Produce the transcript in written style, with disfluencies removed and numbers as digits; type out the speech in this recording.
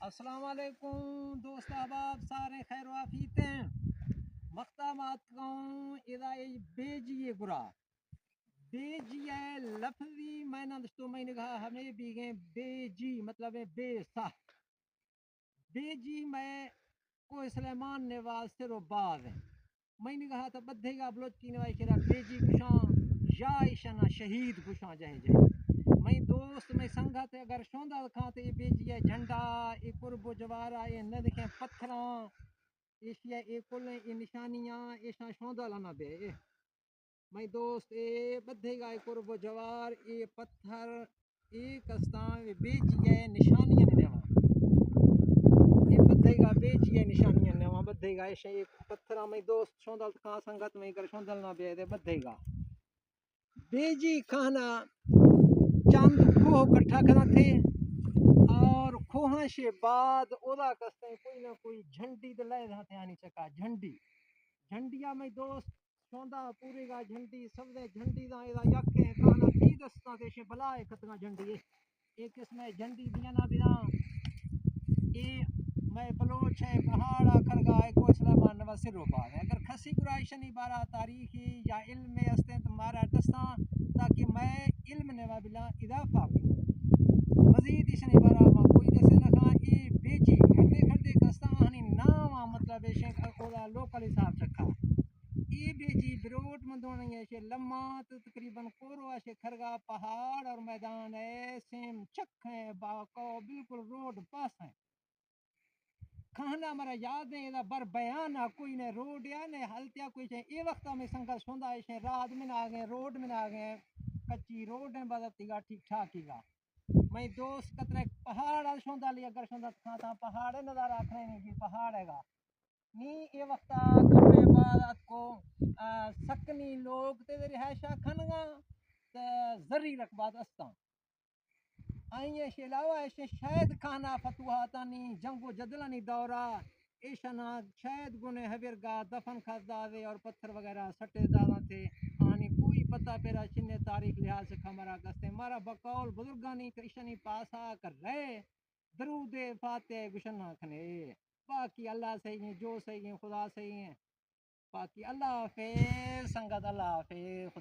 السلام علیکم دوست احباب سارے خیر وافیت ہیں مختامات کہوں ادائی بیجیے گرا بیجیے لفظی میں نہ دشتو میں نے کہا ہمیں بھی گئے بیجی مطلب ہے بے سا بیجی میں کوئی سلیمان نواز سے رو باز ہے میں نے کہا تھا بدھے گا بلوچ کی نواز شرا بیجی کشاں یا اشنا شہید کشاں جہے جہے میں دوست میں سنگا تے اگر شوندا کھاتے یہ بیجی ہے جھنڈا یہ قرب و جوارا یہ نہ دکھیں پتھراں ایشیا یہ کل یہ نشانیاں ایشا شوندا لانا بے میں دوست اے بدھے گا یہ قرب و جوار یہ پتھر یہ کستان یہ بیجی ہے نشانیاں نیواں یہ بدھے گا بیجی ہے نشانیاں نیواں بدھے گا ایشا یہ پتھراں میں دوست شوندا کھا سنگت میں کر شوندا لانا بے دے بدھے گا بیجی کھانا چند کھوہ کٹھا کرنا تھے اور کھوہاں سے بعد اودا کستے کوئی نہ کوئی جھنڈی دے لائے تھے آنی چکا جھنڈیا میں دوست شوندا پورے گا جھنڈی سب دے جھنڈی دا ایدا یکے کانا تھی دستا دیشے بلائے کتنا جھنڈی ایک اس میں جھنڈی دیا نہ بنا اے میں بلوچ ہے پہاڑا کرگا ہے کوئی سلیمان نواز سے روبا ہے اگر کھسی گرائشنی بارا تاریخی یا علم میں استند مارا دستاں تاکہ میں علم نوا بلا اضافہ بھی مزید اشنی بارا ما کوئی دسے نخا اے بیجی کھڑے کھڑے کستا آنی ناما مطلب ایشن اولا لوکل حساب چکھا اے بیجی بروٹ مندونی ایشے لمحہ تقریباً کورو ایشے کھرگا پہاڑ اور میدان ہے سیم چک ہیں باقو بالکل روڈ پاس ہیں کھانا مرا یاد نہیں ہے بر بیان کوئی نے روڈ یا نے حلتیا کوئی چھے اے وقت میں سنگا سوندا ایشے رات میں آ گئے روڈ میں آ گئے کچی روڈ ہیں بدتی گا ٹھیک ٹھاک ہی گا میں دوست کترے پہاڑ شوندا لی اگر شوندا کھاتا پہاڑ نظر آکھنے نہیں کہ پہاڑ ہے گا نی اے وقت کھنے بعد کو سکنی لوگ تے رہائشہ کھنگا تے زری رقبات استاں آئیں ایشے علاوہ ایشے شاید کھانا فتوحاتانی جنگ و جدلانی دورہ ایشنا شاید گنے حبرگاہ دفن کھازدہ دے اور پتھر وغیرہ سٹے دادا تھے آنی کوئی پتہ پیرا چنے تاریخ لحاظ سے کھمارا گستے مارا بقول بزرگانی کرشنی پاسا کر رہے درود فاتح گشنہ کھنے باقی اللہ صحیح ہیں جو صحیح ہیں خدا صحیح ہیں باقی اللہ حافظ سنگت اللہ حافظ